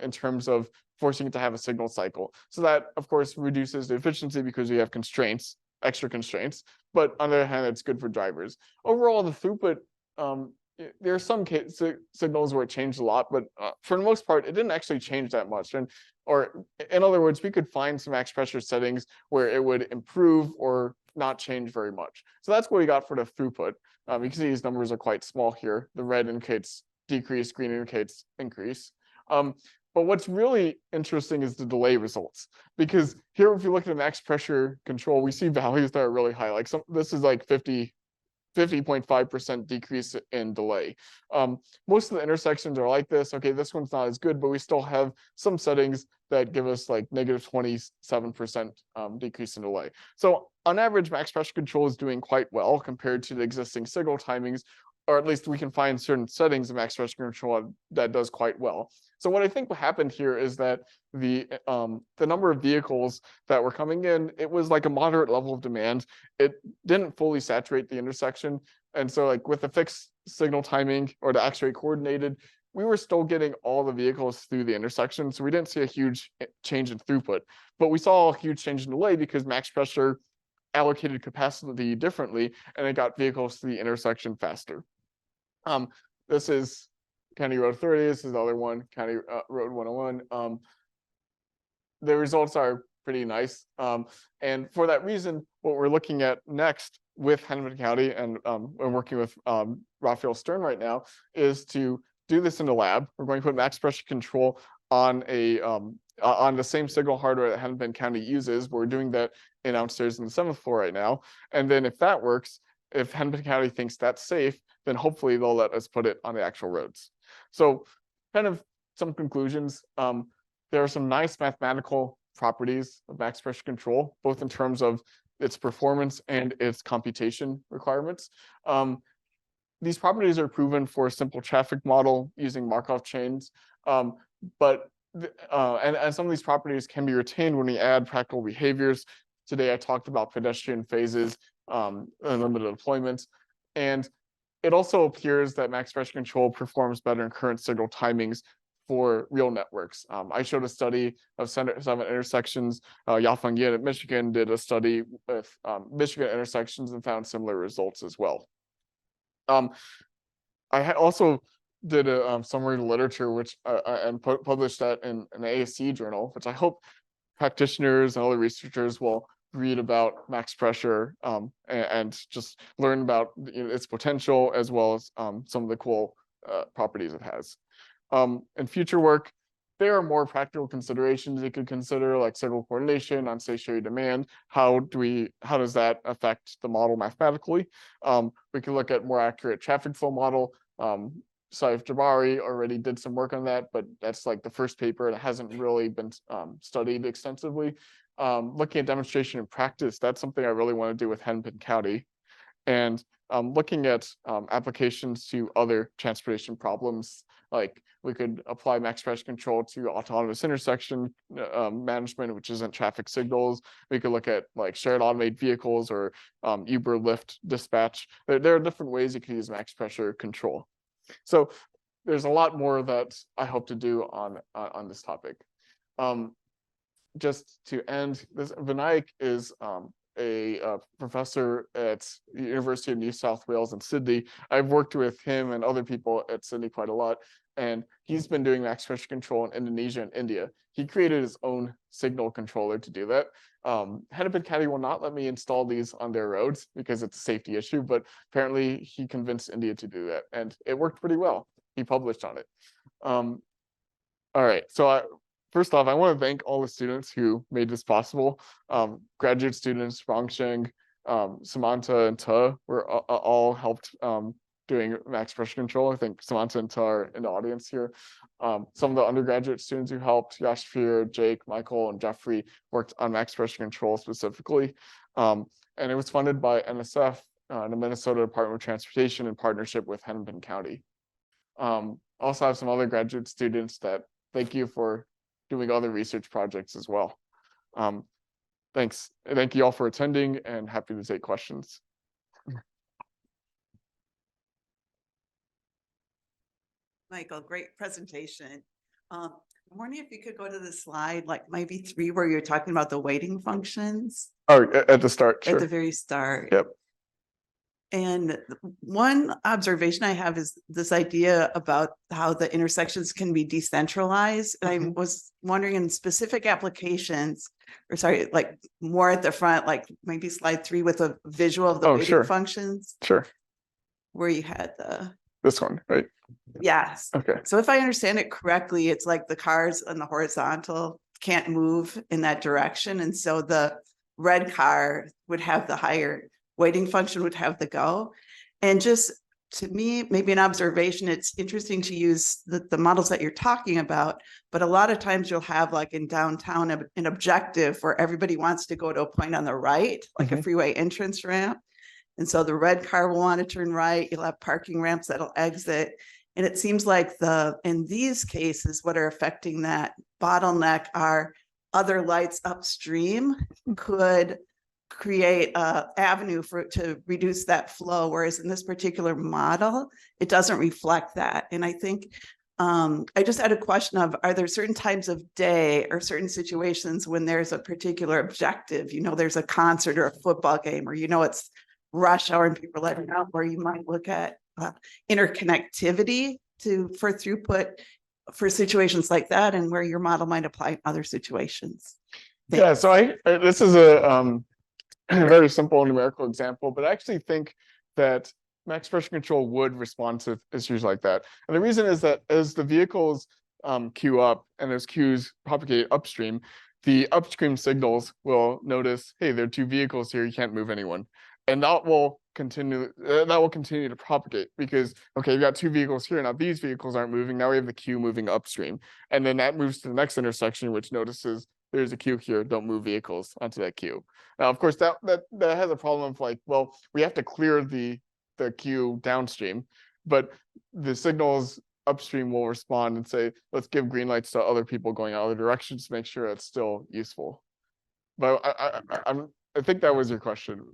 in terms of forcing it to have a signal cycle. So that, of course, reduces the efficiency because we have constraints, extra constraints. But on the other hand, it's good for drivers. Overall, the throughput, there are some signals where it changed a lot, but for the most part, it didn't actually change that much. Or in other words, we could find some max pressure settings where it would improve or not change very much. So that's what we got for the throughput. You can see these numbers are quite small here. The red indicates decrease, green indicates increase. But what's really interesting is the delay results, because here, if you look at the max pressure control, we see values that are really high. Like this is like 50.5% decrease in delay. Most of the intersections are like this. Okay, this one's not as good, but we still have some settings that give us like -27% decrease in delay. So on average, max pressure control is doing quite well compared to the existing signal timings, or at least we can find certain settings of max pressure control that does quite well. So what I think happened here is that the number of vehicles that were coming in, it was like a moderate level of demand. It didn't fully saturate the intersection. And so like with the fixed signal timing or the X-ray coordinated, we were still getting all the vehicles through the intersection. So we didn't see a huge change in throughput, but we saw a huge change in delay because max pressure allocated capacity differently and it got vehicles through the intersection faster. This is County Road 30. This is the other one, County Road 101. The results are pretty nice. And for that reason, what we're looking at next with Hennepin County and we're working with Raphael Stern right now is to do this in the lab. We're going to put max pressure control on the same signal hardware that Hennepin County uses. We're doing that downstairs in the 7th floor right now. And then if that works, if Hennepin County thinks that's safe, then hopefully they'll let us put it on the actual roads. So kind of some conclusions. There are some nice mathematical properties of max pressure control, both in terms of its performance and its computation requirements. These properties are proven for a simple traffic model using Markov chains, but some of these properties can be retained when we add practical behaviors. Today I talked about pedestrian phases, and limited deployments, and it also appears that max pressure control performs better in current signal timings for real networks. I showed a study of 7 intersections. Yafeng Yin at Michigan did a study with Michigan intersections and found similar results as well. I also did a summary of the literature, which and published that in an ASC journal, which I hope practitioners and other researchers will read about max pressure and just learn about its potential as well as some of the cool properties it has. In future work, there are more practical considerations you could consider, like signal coordination on stationary demand. How does that affect the model mathematically? We can look at more accurate traffic flow model. Saif Jabari already did some work on that, but that's like the first paper. It hasn't really been studied extensively. Looking at demonstration in practice, that's something I really want to do with Hennepin County. And looking at applications to other transportation problems, like we could apply max pressure control to autonomous intersection management, which isn't traffic signals. We could look at like shared automated vehicles or Uber, Lyft dispatch. There are different ways you can use max pressure control. So there's a lot more that I hope to do on this topic. Just to end, Vinayak is a professor at the University of New South Wales in Sydney. I've worked with him and other people at Sydney quite a lot, and he's been doing max pressure control in Indonesia and India. He created his own signal controller to do that. Hennepin County will not let me install these on their roads because it's a safety issue, but apparently he convinced India to do that, and it worked pretty well. He published on it. All right, so first off, I want to thank all the students who made this possible. Graduate students, Rongsheng, Samantha, and Ta were all helped doing max pressure control. I think Samantha and Ta are in the audience here. Some of the undergraduate students who helped, Yashfir, Jake, Michael, and Jeffrey worked on max pressure control specifically. And it was funded by NSF, the Minnesota Department of Transportation, in partnership with Hennepin County. Also have some other graduate students that thank you for doing other research projects as well. Thanks. Thank you all for attending and happy to take questions. Michael, great presentation. I'm wondering if you could go to the slide, like maybe 3, where you're talking about the weighting functions. Oh, at the start, sure. At the very start. Yep. And one observation I have is this idea about how the intersections can be decentralized. I was wondering in specific applications, or sorry, like more at the front, like maybe slide 3 with a visual of the weighting functions. Sure. Where you had the This one, right? Yes. Okay. So if I understand it correctly, it's like the cars on the horizontal can't move in that direction. And so the red car would have the higher weighting function, would have the go. And just to me, maybe an observation, it's interesting to use the models that you're talking about, but a lot of times you'll have like in downtown an objective where everybody wants to go to a point on the right, like a freeway entrance ramp. And so the red car will want to turn right. You'll have parking ramps that'll exit. And it seems like in these cases, what are affecting that bottleneck are other lights upstream could create a avenue to reduce that flow. Whereas in this particular model, it doesn't reflect that. And I think I just had a question of, are there certain times of day or certain situations when there's a particular objective, there's a concert or a football game, or, it's rush hour and people are letting out, where you might look at interconnectivity for throughput for situations like that, and where your model might apply in other situations. Yeah, so this is a very simple numerical example, but I actually think that max pressure control would respond to issues like that. And the reason is that as the vehicles queue up and as queues propagate upstream, the upstream signals will notice, hey, there are two vehicles here, you can't move anyone. And that will continue to propagate because, okay, you've got two vehicles here. Now these vehicles aren't moving. Now we have the queue moving upstream. And then that moves to the next intersection, which notices there's a queue here, don't move vehicles onto that queue. Now, of course, that has a problem of like, well, we have to clear the queue downstream, but the signals upstream will respond and say, let's give green lights to other people going other directions to make sure it's still useful. But I think that was your question.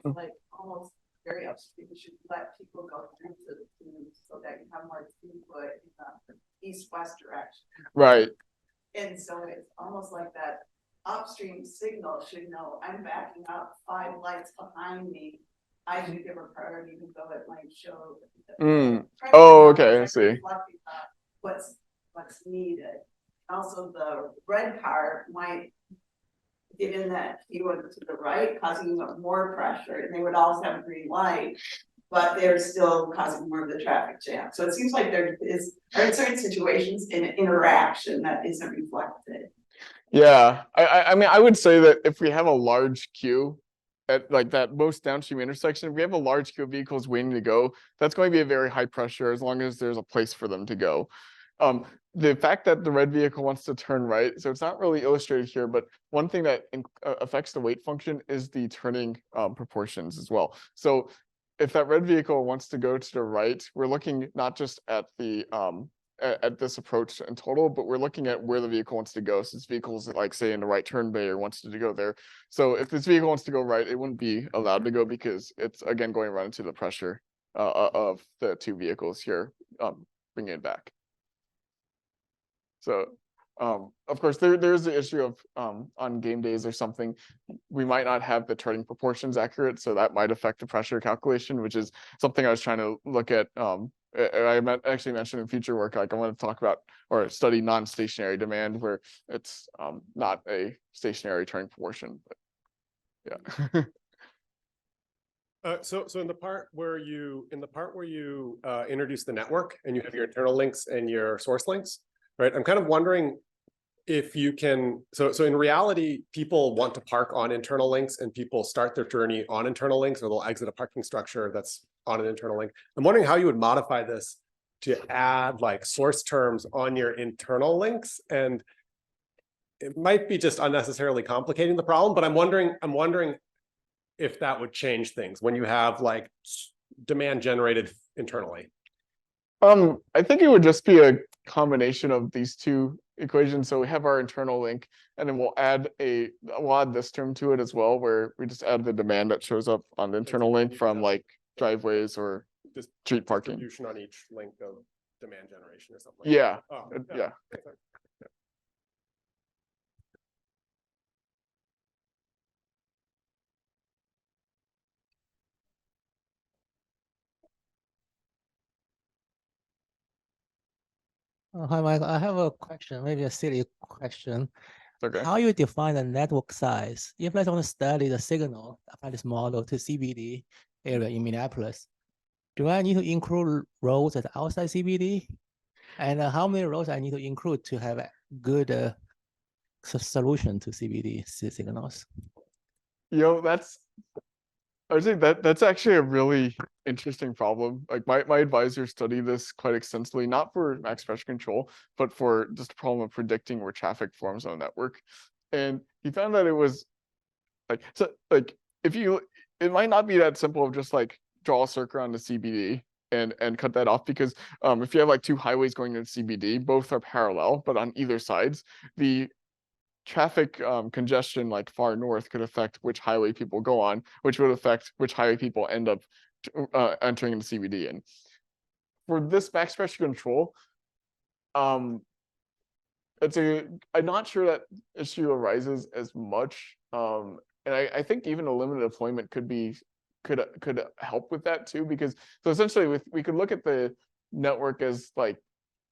Like almost very upstream, you should let people go through so that you have more throughput in the east-west direction. Right. And so it's almost like that upstream signal should know I'm backing up 5 lights behind me. I should give a priority to go. It might show. Oh, okay, I see. What's needed. Also, the red car might get in that queue to the right, causing more pressure, and they would also have a green light, but they're still causing more of the traffic jam. So it seems like there are in certain situations an interaction that isn't reflected. Yeah, I mean, I would say that if we have a large queue at like that most downstream intersection, if we have a large queue of vehicles waiting to go, that's going to be a very high pressure as long as there's a place for them to go. The fact that the red vehicle wants to turn right, so it's not really illustrated here, but one thing that affects the weight function is the turning proportions as well. So if that red vehicle wants to go to the right, we're looking not just at the at this approach in total, but we're looking at where the vehicle wants to go. So this vehicle's like say in the right turn bay or wants to go there. So if this vehicle wants to go right, it wouldn't be allowed to go because it's again going right into the pressure of the two vehicles here, bringing it back. So, of course, there's the issue of on game days or something, we might not have the turning proportions accurate, so that might affect the pressure calculation, which is something I was trying to look at. I actually mentioned in future work, like I want to talk about or study non-stationary demand, where it's not a stationary turning proportion. But yeah. So in the part where you introduce the network and you have your internal links and your source links. Right. I'm kind of wondering if you can, so in reality, people want to park on internal links and people start their journey on internal links, or they'll exit a parking structure that's on an internal link. I'm wondering how you would modify this to add like source terms on your internal links. And it might be just unnecessarily complicating the problem, but I'm wondering if that would change things when you have like demand generated internally. I think it would just be a combination of these two equations. So we have our internal link, and then we'll add this term to it as well, where we just add the demand that shows up on the internal link from like driveways or street parking. Distribution on each link of demand generation or something. Yeah. Oh, yeah. Hi, Michael. I have a question, maybe a silly question. Okay. How you define the network size? If I want to study the signal, apply this model to CBD, area in Minneapolis, do I need to include roads that are outside CBD? And how many roads I need to include to have a good solution to CBD signals? I would say that's actually a really interesting problem. Like my advisor studied this quite extensively, not for max pressure control, but for just a problem of predicting where traffic forms on a network. And he found that it was like if you, it might not be that simple of just like draw a circle on the CBD and cut that off, because if you have like two highways going into CBD, both are parallel, but on either sides, the traffic congestion like far north could affect which highway people go on, which would affect which highway people end up entering into CBD. And for this max pressure control, I'm not sure that issue arises as much. And I think even a limited deployment could help with that too, because so essentially we could look at the network as like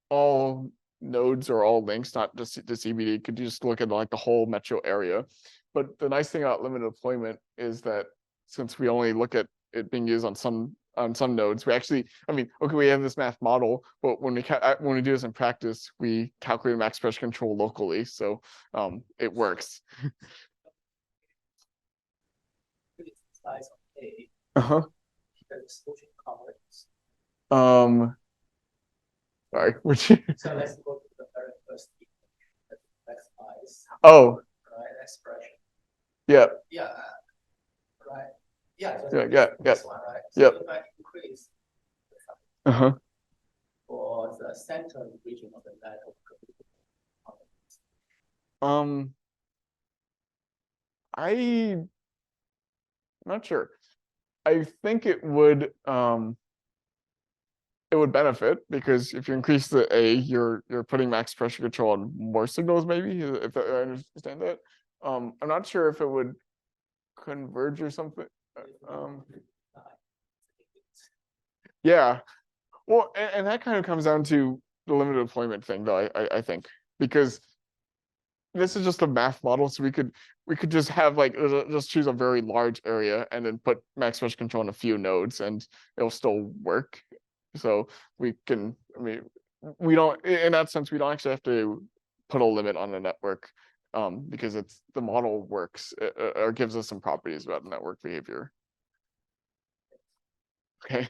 all nodes or all links, not just the CBD. Could you just look at like the whole metro area? But the nice thing about limited deployment is that since we only look at it being used on some nodes, we actually, I mean, okay, we have this math model, but when we do this in practice, we calculate max pressure control locally, so it works. Slides on A, Uh-huh. the solution covers. Sorry, which So let's go to the very first next slides, oh, right? Expression. yeah, Yeah. Right. Yeah. yeah. This one, right? Yep. So if I increase Uh-huh. for the central region of the network. I'm not sure. I think it would benefit, because if you increase the A, you're putting max pressure control on more signals, maybe, if I understand that. I'm not sure if it would converge or something. Yeah. Well, and that kind of comes down to the limited deployment thing, though, I think, because this is just a math model, so we could just have like just choose a very large area and then put max pressure control on a few nodes, and it'll still work. So we can, I mean, we don't, in that sense, we don't actually have to put a limit on the network, because it's the model works or gives us some properties about the network behavior. Okay.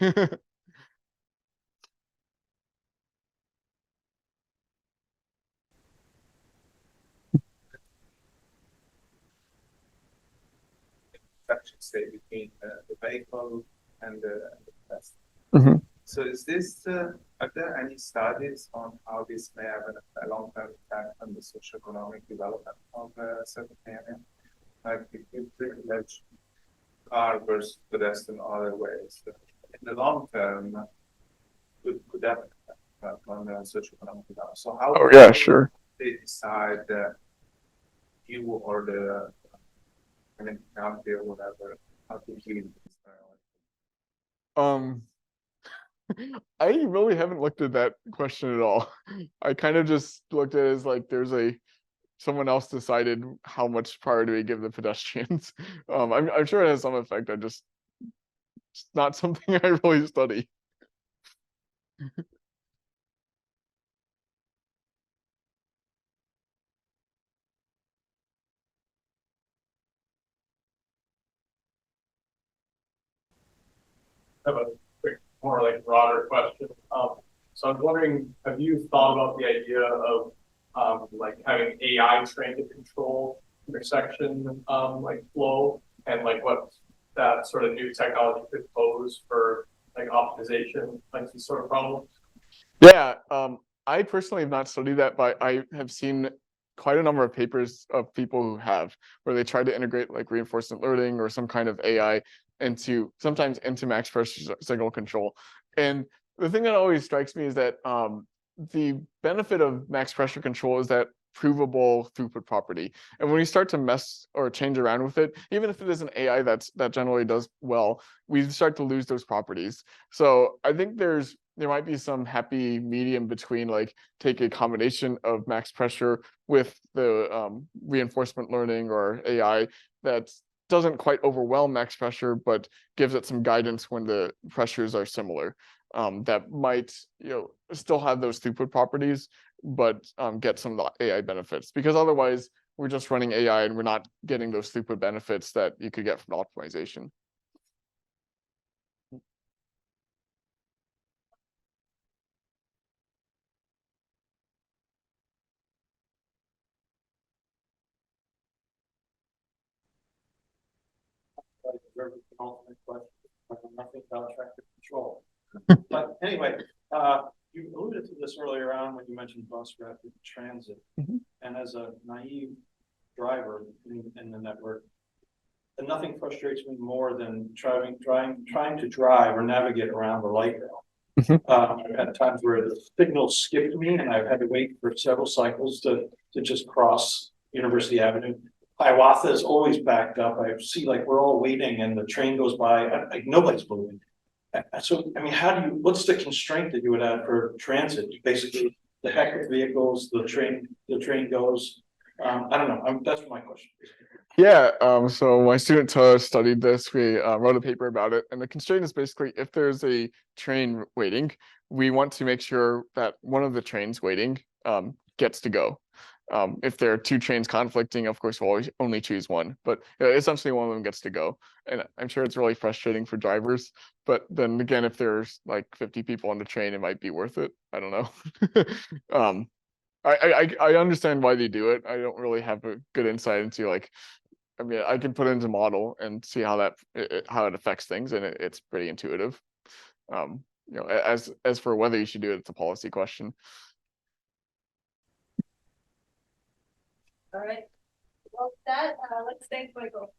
Say between the vehicle and the test. Mhm. So is this, are there any studies on how this may have a long-term impact on the socioeconomic development of a certain area? Like if you privilege car versus pedestrian other ways, in the long term, could that impact on the socioeconomic development? So how Oh yeah, sure. they decide that you or the Hennepin County or whatever, how to deal with this priority? I really haven't looked at that question at all. I kind of just looked at it as like there's someone else decided how much priority we give the pedestrians. I'm sure it has some effect. It's not something I really study. Have a quick, more like broader question. So I was wondering, have you thought about the idea of like having AI trained to control intersection like flow, and like what that sort of new technology could pose for like optimization, like these sort of problems? Yeah, I personally have not studied that, but I have seen quite a number of papers of people who have, where they try to integrate like reinforcement learning or some kind of AI sometimes into max pressure signal control. And the thing that always strikes me is that the benefit of max pressure control is that provable throughput property. And when you start to mess or change around with it, even if it is an AI that generally does well, we start to lose those properties. So I think there might be some happy medium between like take a combination of max pressure with the reinforcement learning or AI that doesn't quite overwhelm max pressure, but gives it some guidance when the pressures are similar. That might, still have those throughput properties, but get some of the AI benefits, because otherwise we're just running AI and we're not getting those throughput benefits that you could get from optimization. Nothing about traffic control. But anyway, you alluded to this earlier on when you mentioned bus rapid transit. Mhm. And as a naive driver in the network, and nothing frustrates me more than trying to drive or navigate around the light rail. Mhm. I've had times where the signal skipped me and I've had to wait for several cycles to just cross University Avenue. Hiawatha is always backed up. I see like we're all waiting and the train goes by, like nobody's moving. So, I mean, what's the constraint that you would add for transit? Basically, the heck of vehicles, the train goes. I don't know. That's my question. Yeah, so my student studied this. We wrote a paper about it, and the constraint is basically if there's a train waiting, we want to make sure that one of the trains waiting gets to go. If there are two trains conflicting, of course, we'll always only choose one, but essentially one of them gets to go. And I'm sure it's really frustrating for drivers, but then again, if there's like 50 people on the train, it might be worth it. I don't know. I understand why they do it. I don't really have a good insight into like, I mean, I can put it into model and see how how it affects things, and it's pretty intuitive. As for whether you should do it, it's a policy question. All right. Well, that, let's thank Michael.